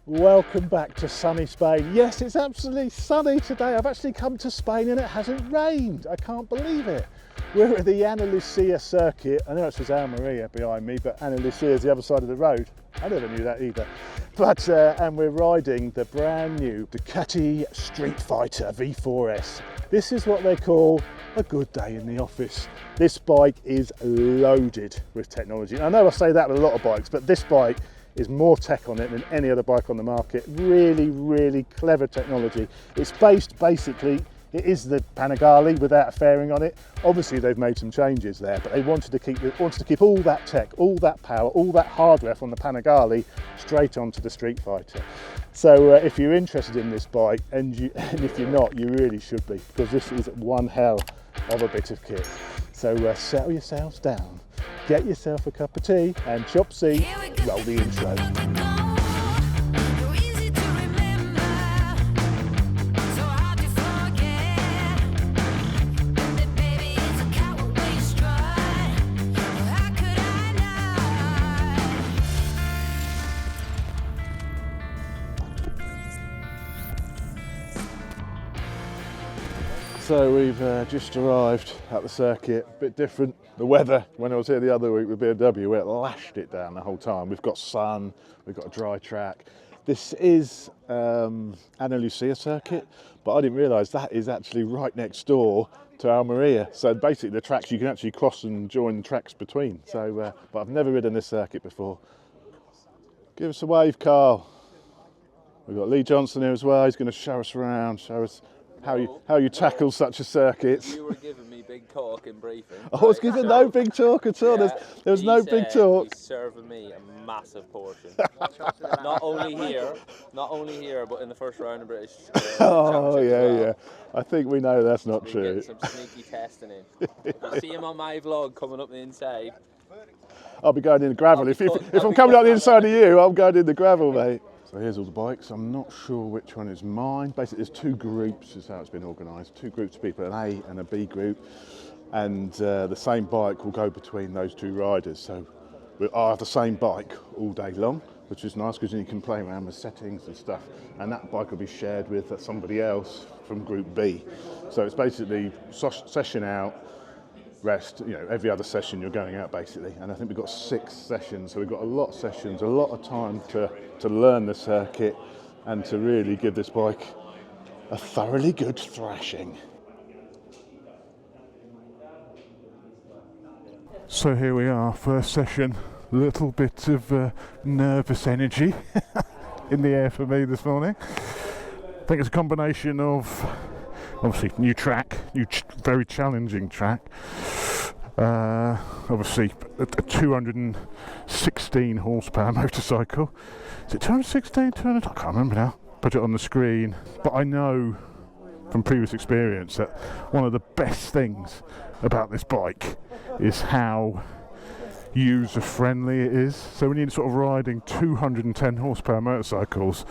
Welcome back to sunny Spain. Yes, it's absolutely sunny today. I've actually come to Spain and it hasn't rained. I can't believe it. We're at the Ana Lucia circuit. I know it says Almeria behind me, but Ana Lucia is the other side of the road. I never knew that either. But and we're riding the brand new Ducati Streetfighter V4S. This is what they call a good day in the office. This bike is loaded with technology. I know I say that with a lot of bikes, but this bike is more tech on it than any other bike on the market. Really, really clever technology. It's based basically, it is the Panigale without a fairing on it. Obviously they've made some changes there, but they wanted to keep all that tech, all that power, all that hardware from the Panigale straight onto the Streetfighter. So if you're interested in this bike, and if you're not, you really should be, because this is one hell of a bit of kit. So settle yourselves down, get yourself a cup of tea, and chop C, roll the intro. So we've just arrived at the circuit, a bit different. The weather, when I was here the other week with BMW, it lashed it down the whole time. We've got sun, we've got a dry track. This is Ana Lucia circuit, but I didn't realise that is actually right next door to Almeria. So basically the tracks, you can actually cross and join the tracks between. So, but I've never ridden this circuit before. Give us a wave, Carl. We've got Lee Johnson here as well. He's going to show us around, show us how you tackle such a circuit. You were giving me big talk in briefing. I was giving no big talk at all. Yeah, there was no big talk. He's serving me a massive portion. not only here, but in the first round of British. Oh yeah, well. yeah. I think we know that's not true. Some sneaky testing in. You see him on my vlog coming up the inside. I'll be going in the gravel. If I'm coming up the inside of you, I'm going in the gravel, mate. So here's all the bikes. I'm not sure which one is mine. Basically, there's two groups, is how it's been organised. Two groups of people, an A and a B group. And the same bike will go between those two riders. So I have the same bike all day long, which is nice because you can play around with settings and stuff. And that bike will be shared with somebody else from group B. So it's basically session out, rest, every other session you're going out basically. And I think we've got 6 sessions, so we've got a lot of sessions, a lot of time to learn the circuit and to really give this bike a thoroughly good thrashing. So here we are, first session, little bit of nervous energy in the air for me this morning. I think it's a combination of obviously new track, very challenging track. Obviously a 216 horsepower motorcycle. Is it 216? 200? I can't remember now. Put it on the screen. But I know from previous experience that one of the best things about this bike is how user friendly it is. So when you're sort of riding 210 horsepower motorcycles,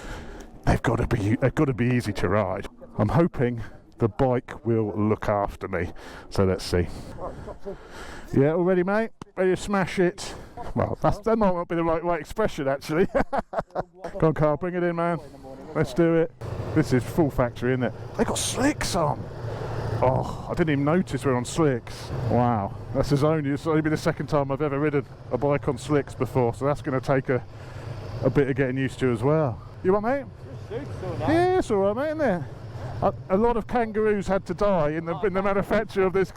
they've got to be easy to ride. I'm hoping the bike will look after me. So let's see. Yeah, all ready, mate? Ready to smash it? Well, that might not be the right expression, actually. Go on, Carl, bring it in, man. Let's do it. This is full factory, isn't it? They got slicks on. Oh, I didn't even notice we're on slicks. Wow. It's only been the second time I've ever ridden a bike on slicks before, so that's going to take a bit of getting used to as well. You what, mate? Yeah, it's all right, mate, isn't it? A lot of kangaroos had to die in the manufacture of this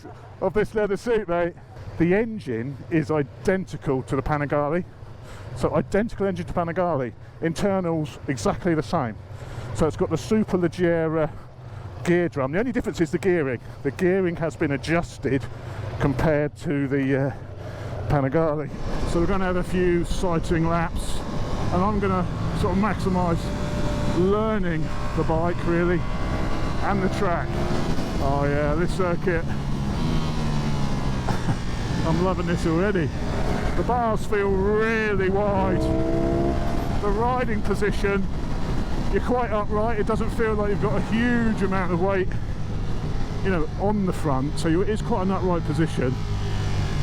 leather suit, mate. The engine is identical to the Panigale, so identical engine to Panigale. Internals exactly the same. So it's got the Superleggera gear drum. The only difference is the gearing. The gearing has been adjusted compared to the Panigale. So we're going to have a few sighting laps, and I'm going to sort of maximise learning the bike really. And the track. Oh yeah, this circuit. I'm loving this already. The bars feel really wide. The riding position, you're quite upright. It doesn't feel like you've got a huge amount of weight, on the front. So it is quite an upright position.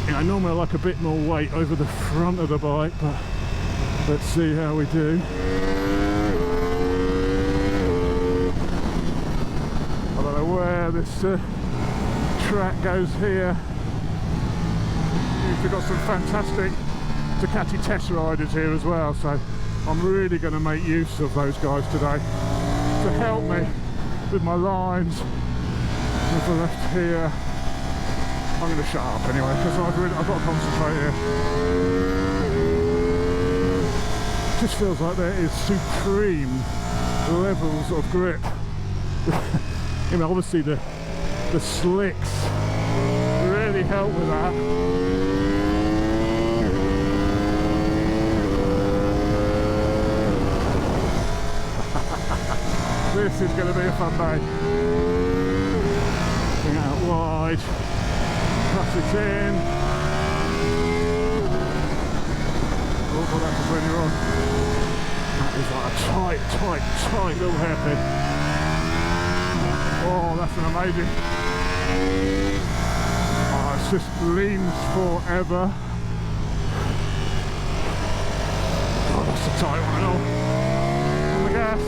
Normally I like a bit more weight over the front of the bike, but let's see how we do. this track goes here. We've got some fantastic Ducati test riders here as well, so I'm really going to make use of those guys today to help me with my lines. With the left here, I'm going to shut up anyway because I've got to concentrate here. It just feels like there is supreme levels of grip. You know, obviously the slicks really help with that. This is going to be a fun day. Bring it out wide, press it in. Oh, well, that's when you're on. That is like a tight little hairpin. Oh, that's an amazing. Oh, it just leans forever. Oh, that's a tight one and all. On the gas.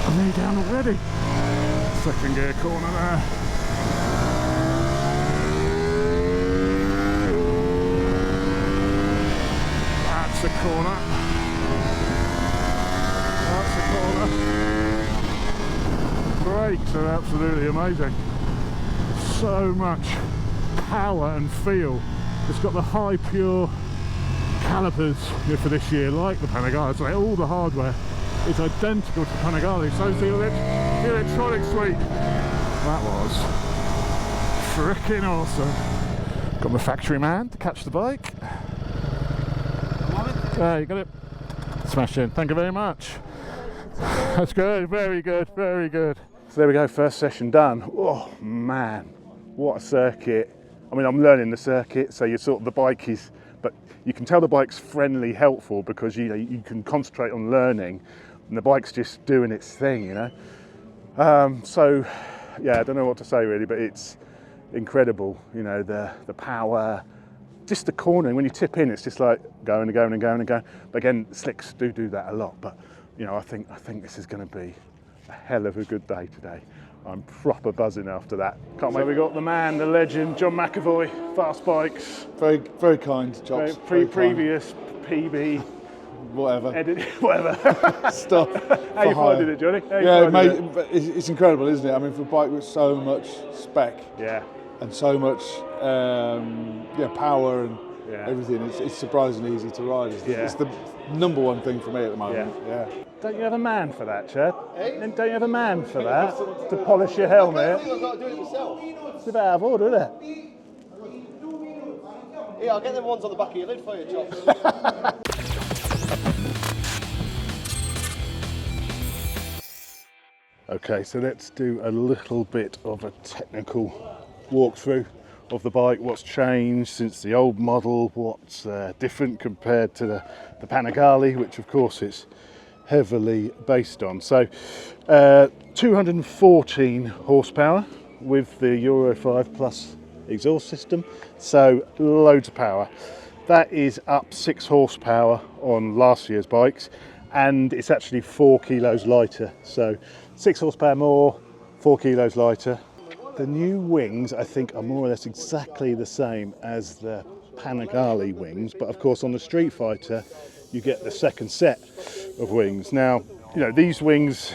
I'm nearly down already. Second gear corner there. That's a corner. That's a corner. Brakes are absolutely amazing. So much power and feel. It's got the high pure calipers for this year, like the Panigale. So all the hardware is identical to Panigale. So is the electronic suite. That was freaking awesome. Got my factory man to catch the bike. There, you got it. Smash in. Thank you very much. That's good. Very good. Very good. So there we go. First session done. Oh man, what a circuit. I mean, I'm learning the circuit, so you sort of the bike is. But you can tell the bike's friendly, helpful because you can concentrate on learning, and the bike's just doing its thing, you know. So yeah, I don't know what to say really, but it's incredible. You know, the power, just the cornering. When you tip in, it's just like going and going and going and going. But again, slicks do that a lot. But you know, I think this is going to be a hell of a good day today. I'm proper buzzing after that. Can't wait. So we got the man, the legend, John McAvoy, Fast Bikes. Very, very kind, Josh. Previous PB. Whatever. Edit, whatever. Stuff. How you finding it, Johnny? Yeah, mate, it's incredible, isn't it? I mean, for a bike with so much spec. Yeah. And so much power and everything, it's surprisingly easy to ride. It's the number one thing for me at the moment. Yeah. Don't you have a man for that, Chad? And don't you have a man for that? To polish your helmet? I've got to do it myself. It's a bit out of order, isn't it? Yeah, I'll get them ones on the back of your lid for you, Chops. Okay, so let's do a little bit of a technical walkthrough of the bike, what's changed since the old model, what's different compared to the Panigale, which of course it's heavily based on. So 214 horsepower with the Euro 5 Plus exhaust system, so loads of power. That is up 6 horsepower on last year's bikes, and it's actually 4 kilos lighter, so 6 horsepower more, 4 kilos lighter. The new wings, I think, are more or less exactly the same as the Panigale wings, but of course on the Streetfighter you get the second set of wings. Now, you know, these wings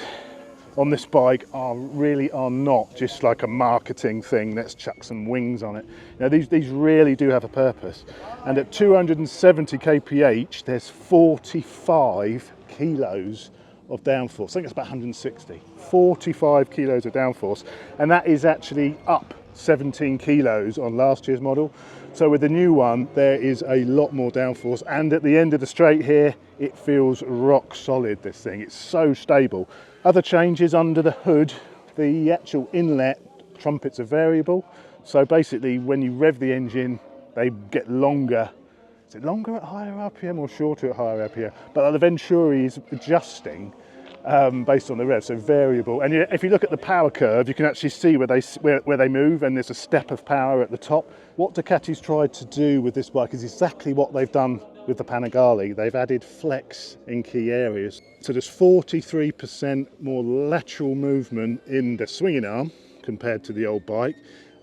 on this bike are not just like a marketing thing, let's chuck some wings on it. Now these really do have a purpose, and at 270 kph there's 45 kilos of downforce. I think it's about 160. 45 kilos of downforce, and that is actually up 17 kilos on last year's model. So with the new one, there is a lot more downforce, and at the end of the straight here, it feels rock solid, this thing. It's so stable. Other changes under the hood, the actual inlet trumpets are variable. So basically, when you rev the engine, they get longer. Is it longer at higher RPM or shorter at higher RPM? But the Venturi is adjusting based on the rev, so variable. And if you look at the power curve, you can actually see where they move, and there's a step of power at the top. What Ducati's tried to do with this bike is exactly what they've done with the Panigale. They've added flex in key areas. So there's 43% more lateral movement in the swinging arm compared to the old bike,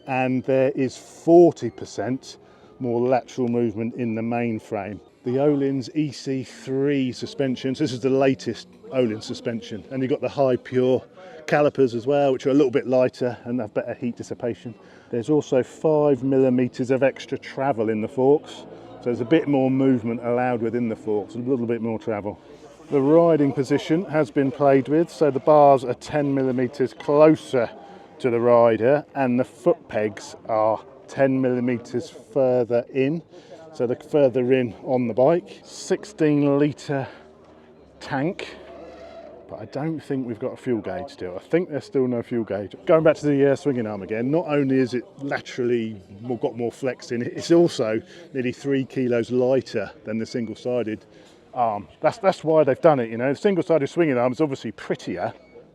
and there is 40% more lateral movement in the main frame. The Öhlins EC3 suspension, so this is the latest Öhlins suspension, and you've got the high pure calipers as well, which are a little bit lighter and have better heat dissipation. There's also 5mm of extra travel in the forks, so there's a bit more movement allowed within the forks, a little bit more travel. The riding position has been played with, so the bars are 10mm closer to the rider, and the foot pegs are 10mm further in, so they're further in on the bike. 16-litre tank, but I don't think we've got a fuel gauge still. I think there's still no fuel gauge. Going back to the swinging arm again, not only is it laterally got more flex in it, it's also nearly 3 kilos lighter than the single-sided arm. That's why they've done it, you know. The single-sided swinging arm is obviously prettier,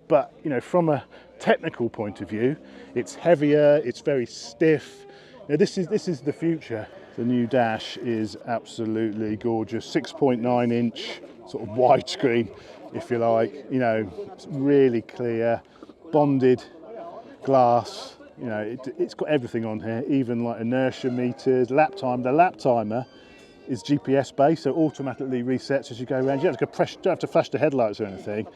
but you know, from a technical point of view, it's heavier, it's very stiff. You know, this is the future. The new dash is absolutely gorgeous. 6.9 inch sort of widescreen, if you like. You know, it's really clear, bonded glass. You know, it's got everything on here, even like inertia meters, lap time. The lap timer is GPS based, so automatically resets as you go around. You don't have to flash the headlights or anything.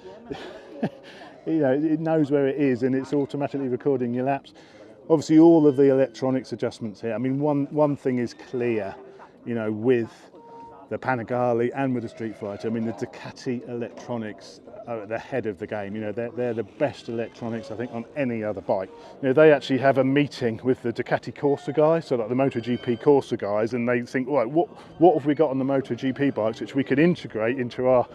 You know, it knows where it is and it's automatically recording your laps. Obviously, all of the electronics adjustments here. I mean, one thing is clear, you know, with the Panigale and with the Streetfighter. I mean, the Ducati electronics are at the head of the game. You know, they're the best electronics, I think, on any other bike. You know, they actually have a meeting with the Ducati Corsa guys, so like the MotoGP Corsa guys, and they think, right, what have we got on the MotoGP bikes which we could integrate into our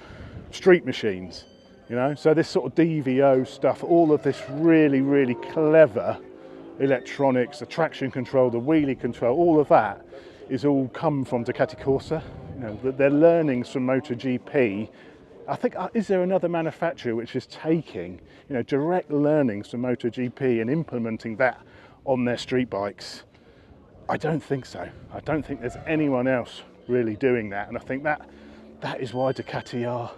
street machines? You know, so this sort of DVO stuff, all of this really, really clever electronics, the traction control, the wheelie control, all of that is all come from Ducati Corsa. You know, their learnings from MotoGP. I think, is there another manufacturer which is taking, you know, direct learnings from MotoGP and implementing that on their street bikes? I don't think so. I don't think there's anyone else really doing that, and I think that is why Ducati are,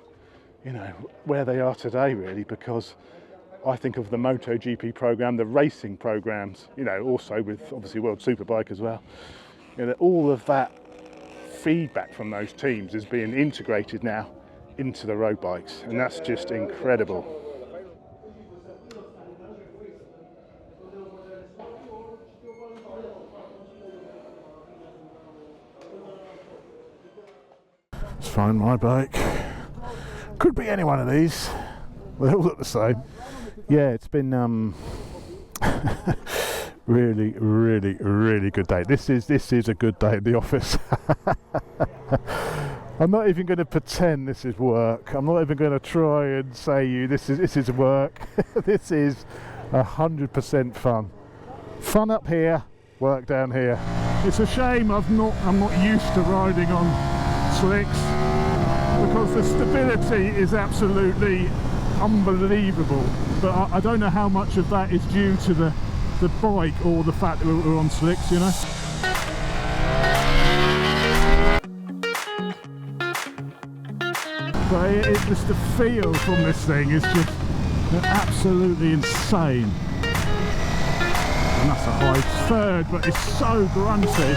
you know, where they are today, really, because I think of the MotoGP program, the racing programs, you know, also with obviously World Superbike as well. You know, all of that feedback from those teams is being integrated now into the road bikes, and that's just incredible. Let's find my bike. Could be any one of these. They all look the same. Yeah, it's been really, really, really good day. This is a good day at the office. I'm not even going to pretend this is work. I'm not even going to try and say this is work. This is 100% fun. Fun up here, work down here. It's a shame I'm not used to riding on slicks, because the stability is absolutely unbelievable, but I don't know how much of that is due to the bike or the fact that we're on slicks, you know. But it's just the feel from this thing is just absolutely insane. And that's a high third, but it's so grunty.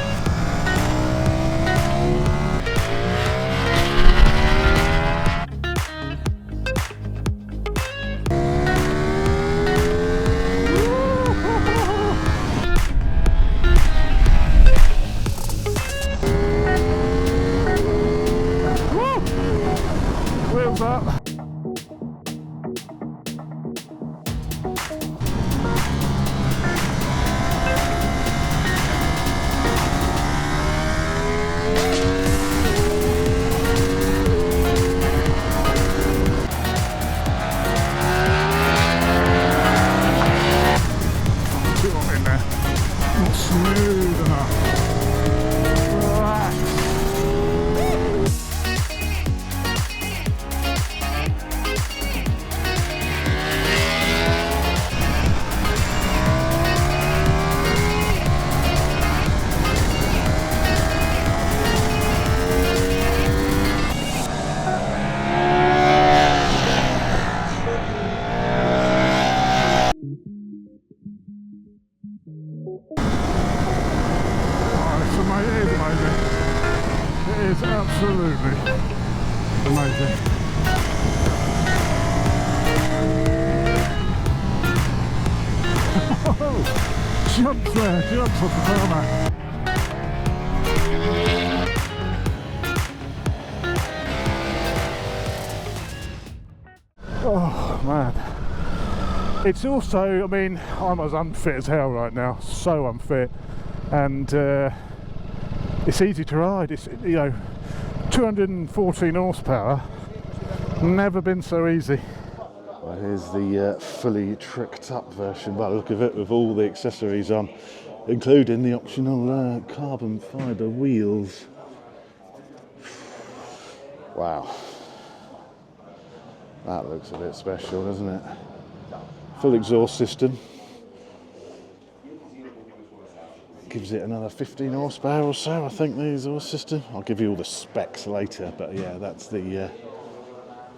amazing. It is absolutely amazing. Jumps there, jumps off the tarmac. Oh man. It's also, I mean, I'm as unfit as hell right now, so unfit, and it's easy to ride. It's, you know, 214 horsepower, never been so easy. Well, here's the fully tricked up version by the look of it, with all the accessories on, including the optional carbon fibre wheels. Wow, that looks a bit special, doesn't it? Full exhaust system. Gives it another 15 horsepower or so, I think, the exhaust system. I'll give you all the specs later, but yeah, that's the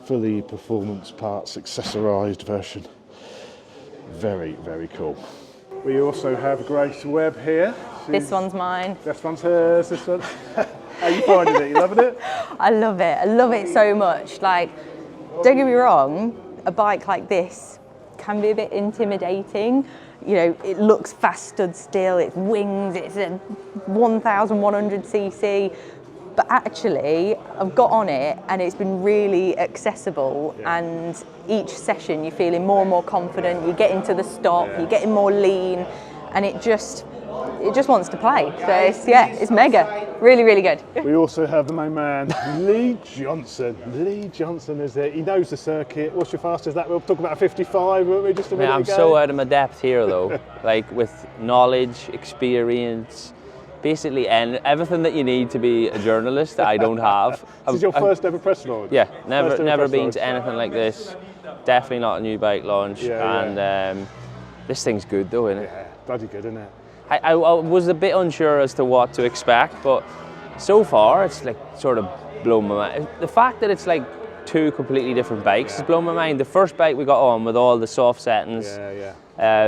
fully performance parts accessorised version. Very, very cool. We also have Grace Webb here. This one's mine. This one's hers, this one. How are you finding it? You loving it? I love it. I love it so much. Like, don't get me wrong, a bike like this can be a bit intimidating. You know, it looks fast, stood still, it's wings, it's a 1100cc. But actually, I've got on it and it's been really accessible, and each session you're feeling more and more confident, you're getting to the stop, you're getting more lean, and it just wants to play. So it's mega. Really, really good. We also have the main man, Lee Johnson. Lee Johnson is there. He knows the circuit. What's your fastest that? We'll talk about a 55, weren't we, just a minute I'm ago? so out of my depth here though. Like, with knowledge, experience, basically, and everything that you need to be a journalist that I don't have. This is your first ever press launch? Yeah, never press been launch. to anything like this. Definitely not a new bike launch. And this thing's good though, isn't it? Yeah, bloody good, isn't it? I was a bit unsure as to what to expect, but so far it's like sort of blown my mind. The fact that it's like two completely different bikes has blown my mind. The first bike we got on with all the soft settings,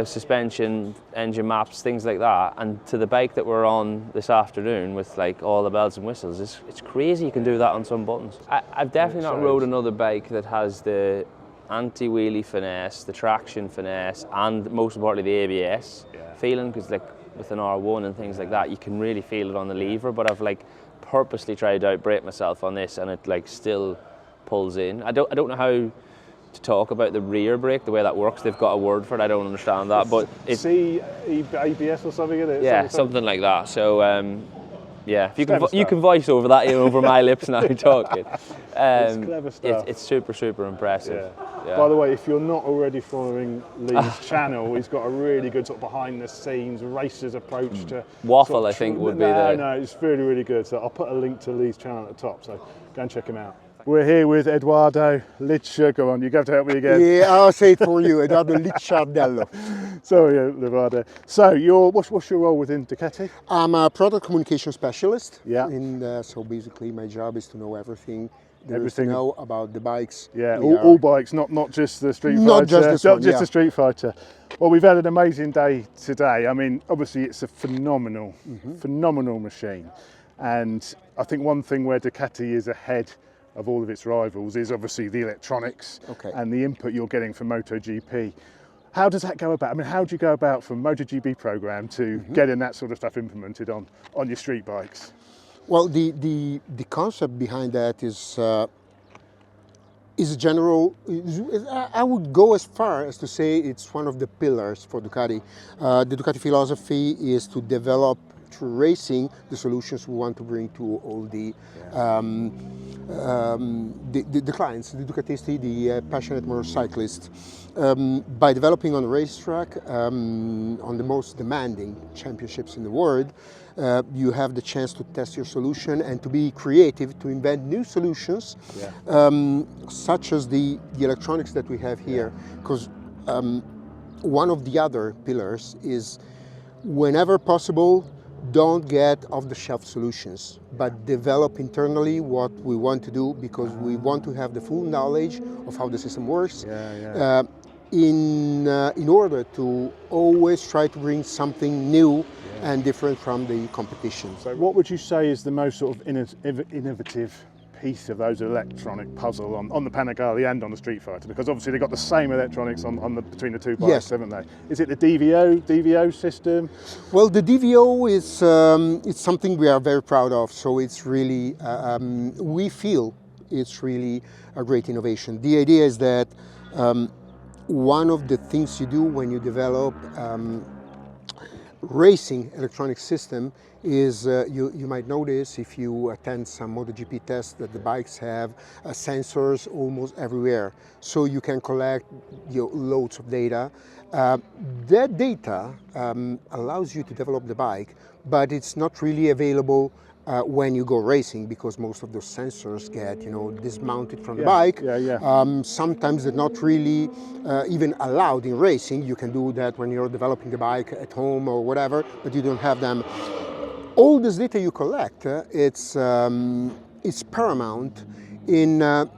suspension, engine maps, things like that, and to the bike that we're on this afternoon with like all the bells and whistles, it's crazy you can do that on some buttons. I've definitely not rode another bike that has the anti-wheelie finesse, the traction finesse, and most importantly the ABS feeling, because like with an R1 and things like that, you can really feel it on the lever, but I've like purposely tried to outbrake myself on this and it like still pulls in. I don't know how to talk about the rear brake, the way that works. They've got a word for it, I don't understand that, but it's ABS or something, isn't it? Yeah, something like that. So yeah, if you can voice over that over my lips now talking. It's clever stuff. It's super impressive. Yeah. By the way, if you're not already following Lee's channel, he's got a really good sort of behind the scenes racer's approach to Waffle, sort of I think would be the... No, it's really, really good. So I'll put a link to Lee's channel at the top, so go and check him out. We're here with Eduardo Liccia. Go on, you have to help me again. Yeah, I'll say it for you, Eduardo Licciardello. Sorry, Eduardo. So, what's your role within Ducati? I'm a product communication specialist. Yeah. So basically, my job is to know everything there is to know about the bikes. Yeah, all bikes, not just the Streetfighter. Not just this one, just the Streetfighter. Well, we've had an amazing day today. I mean, obviously, it's a phenomenal machine, and I think one thing where Ducati is ahead of all of its rivals is obviously the electronics and the input you're getting from MotoGP. How does that go about? I mean, how do you go about from MotoGP program to getting that sort of stuff implemented on your street bikes? Well, the concept behind that is a general. I would go as far as to say it's one of the pillars for Ducati. The Ducati philosophy is to develop through racing the solutions we want to bring to all the clients, the Ducatisti, the passionate motorcyclists. By developing on the racetrack, on the most demanding championships in the world, you have the chance to test your solution and to be creative, to invent new solutions, such as the electronics that we have here. Because one of the other pillars is, whenever possible, don't get off-the-shelf solutions, but develop internally what we want to do, because we want to have the full knowledge of how the system works. in order to always try to bring something new and different from the competition. So what would you say is the most sort of innovative piece of those electronic puzzle on the Panigale and on the Streetfighter? Because obviously they've got the same electronics between the two bikes, Yes. haven't they? Is it the DVO system? Well, the DVO is it's something we are very proud of. So it's really we feel it's really a great innovation. The idea is that one of the things you do when you develop racing electronic system is you might notice if you attend some MotoGP tests that the bikes have sensors almost everywhere, so you can collect loads of data. That data allows you to develop the bike, but it's not really available when you go racing, because most of those sensors get dismounted from the bike. Sometimes they're not really even allowed in racing. You can do that when you're developing the bike at home or whatever, but you don't have them. All this data you collect, it's paramount in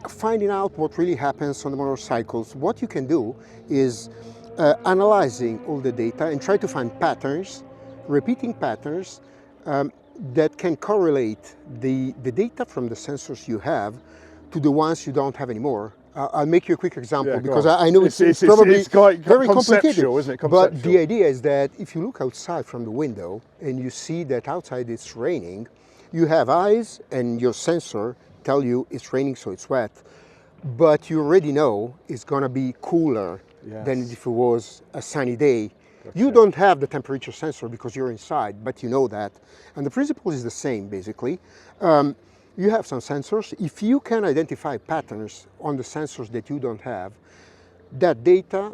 finding out what really happens on the motorcycles. What you can do is analyzing all the data and try to find patterns, repeating patterns, that can correlate the data from the sensors you have to the ones you don't have anymore. I'll make you a quick example, because I know it's probably quite very conceptual, complicated, isn't it? But the idea is that if you look outside from the window and you see that outside it's raining, you have eyes and your sensor tell you it's raining, so it's wet, but you already know it's going to be cooler than if it was a sunny day. You don't have the temperature sensor because you're inside, but you know that. And the principle is the same, basically. You have some sensors. If you can identify patterns on the sensors that you don't have, that data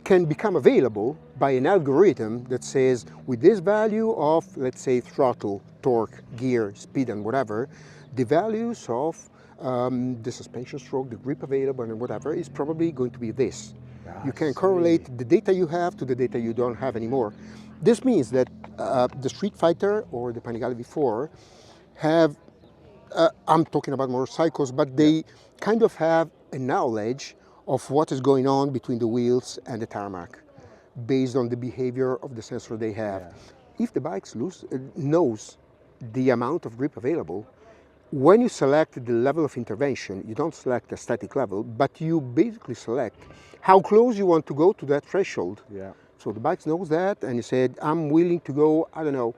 can become available by an algorithm that says, with this value of, let's say, throttle, torque, gear, speed, and whatever, the values of the suspension stroke, the grip available, and whatever is probably going to be this. You can correlate the data you have to the data you don't have anymore. This means that the Streetfighter or the Panigale V4 have, I'm talking about motorcycles, but they kind of have a knowledge of what is going on between the wheels and the tarmac based on the behavior of the sensor they have. If the bike knows the amount of grip available, when you select the level of intervention, you don't select a static level, but you basically select how close you want to go to that threshold. So the bike knows that, and you said, I'm willing to go, I don't know,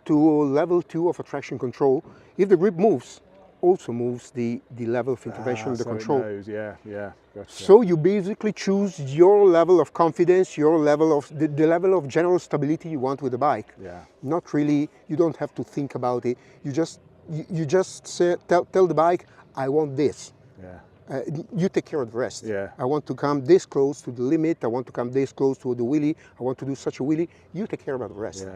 to level 2 of a traction control. If the grip moves, also moves the level of intervention of the control. It knows, gotcha. So you basically choose your level of confidence, your level of the level of general stability you want with the bike. Not really, you don't have to think about it. You just say, tell the bike, I want this. You take care of the rest. I want to come this close to the limit. I want to come this close to the wheelie. I want to do such a wheelie. You take care about the rest.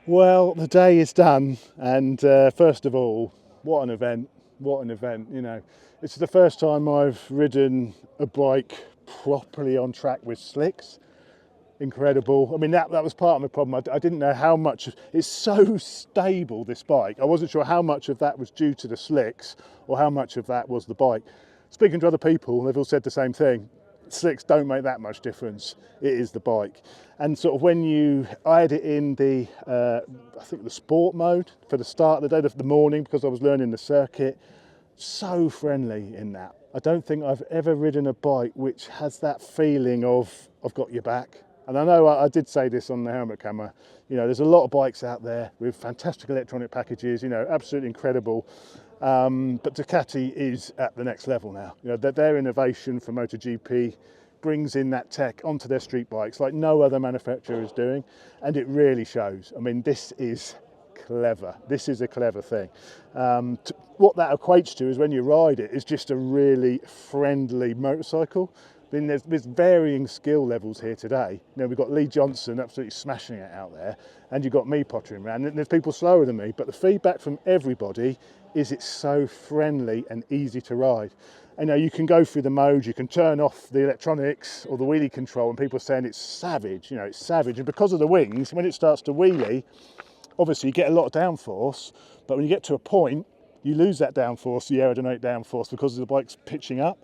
Well, the day is done, and first of all, what an event, It's the first time I've ridden a bike properly on track with slicks. Incredible. I mean, that was part of the problem. I didn't know how much, it's so stable, this bike. I wasn't sure how much of that was due to the slicks or how much of that was the bike. Speaking to other people, they've all said the same thing. Slicks don't make that much difference. It is the bike. And sort of I had it in the, I think the sport mode for the start of the day, the morning, because I was learning the circuit. So friendly in that. I don't think I've ever ridden a bike which has that feeling of, I've got your back. And I know I did say this on the helmet camera, there's a lot of bikes out there with fantastic electronic packages, absolutely incredible. But Ducati is at the next level now. Their innovation for MotoGP brings in that tech onto their street bikes like no other manufacturer is doing, and it really shows. I mean, this is clever. This is a clever thing. What that equates to is when you ride it, it's just a really friendly motorcycle. I mean, there's varying skill levels here today. We've got Lee Johnson absolutely smashing it out there, and you've got me pottering around, and there's people slower than me, but the feedback from everybody is it's so friendly and easy to ride. You can go through the modes, you can turn off the electronics or the wheelie control, and people are saying it's savage, it's savage. And because of the wings, when it starts to wheelie, obviously you get a lot of downforce, but when you get to a point, you lose that downforce, the aerodynamic downforce, because the bike's pitching up.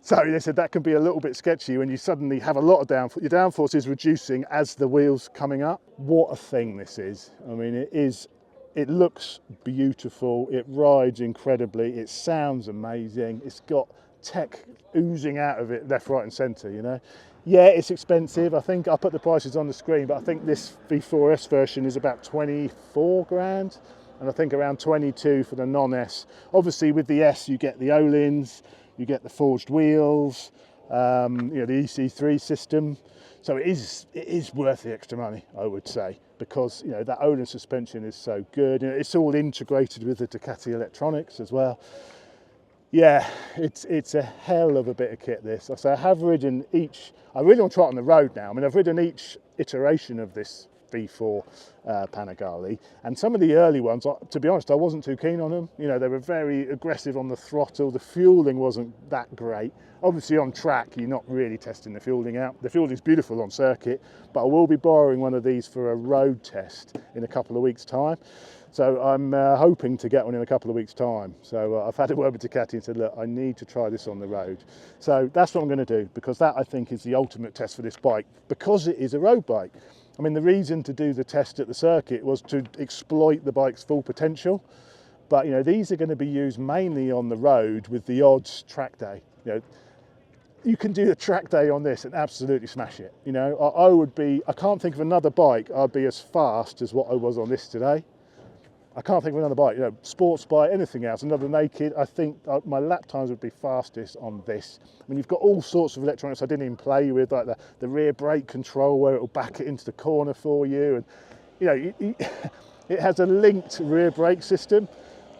So they said that can be a little bit sketchy when you suddenly have a lot of downforce. Your downforce is reducing as the wheel's coming up. What a thing this is. I mean, it looks beautiful, it rides incredibly, it sounds amazing, it's got tech oozing out of it left, right and centre, you know. Yeah, it's expensive. I think I'll put the prices on the screen, but I think this V4S version is about 24 grand, and I think around 22 for the non-S. Obviously with the S you get the Olins, you get the forged wheels, you know, the EC3 system. So it is worth the extra money, I would say, because you know that Olin suspension is so good. You know, it's all integrated with the Ducati electronics as well. Yeah, it's a hell of a bit of kit, this. So I have ridden each, I really want to try it on the road now. I mean, I've ridden each iteration of this V4 Panigale, and some of the early ones, to be honest, I wasn't too keen on them. You know, they were very aggressive on the throttle, the fueling wasn't that great. Obviously on track, you're not really testing the fueling out. The fueling's beautiful on circuit, but I will be borrowing one of these for a road test in a couple of weeks' time. So I'm hoping to get one in a couple of weeks' time. So I've had a word with Ducati and said, look, I need to try this on the road. So that's what I'm going to do, because that I think is the ultimate test for this bike, because it is a road bike. I mean, the reason to do the test at the circuit was to exploit the bike's full potential. But, you know, these are going to be used mainly on the road with the odd track day. You know, you can do a track day on this and absolutely smash it. You know, I can't think of another bike I'd be as fast as what I was on this today. I can't think of another bike, you know, sports bike, anything else, another naked. I think my lap times would be fastest on this. I mean, you've got all sorts of electronics I didn't even play with, like the rear brake control where it'll back it into the corner for you. And, you know, it has a linked rear brake system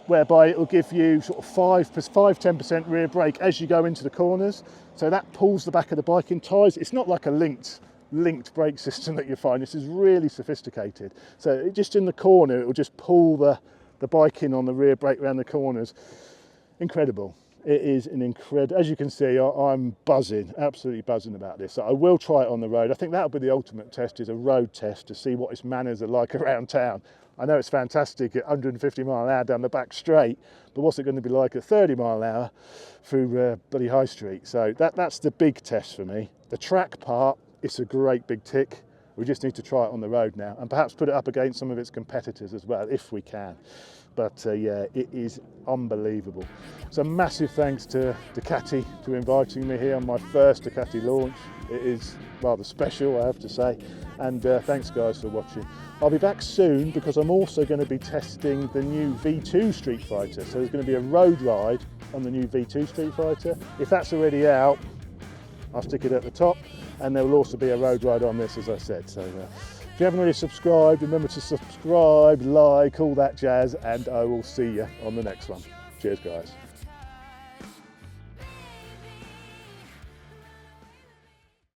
whereby it will give you sort of 5-10% rear brake as you go into the corners. So that pulls the back of the bike in ties. It's not like a linked brake system that you find. This is really sophisticated. So just in the corner, it will just pull the bike in on the rear brake around the corners. Incredible. It is an incredible, as you can see, I'm buzzing, absolutely buzzing about this. So I will try it on the road. I think that'll be the ultimate test, is a road test to see what its manners are like around town. I know it's fantastic at 150 mile an hour down the back straight, but what's it going to be like at 30 mile an hour through bloody High Street? So that's the big test for me. The track part, it's a great big tick. We just need to try it on the road now, and perhaps put it up against some of its competitors as well, if we can. But yeah, it is unbelievable. So massive thanks to Ducati for inviting me here on my first Ducati launch. It is rather special, I have to say. And thanks guys for watching. I'll be back soon, because I'm also going to be testing the new V2 Streetfighter. So there's going to be a road ride on the new V2 Streetfighter. If that's already out, I'll stick it at the top, and there will also be a road ride on this, as I said. So if you haven't already subscribed, remember to subscribe, like, all that jazz, and I will see you on the next one. Cheers guys.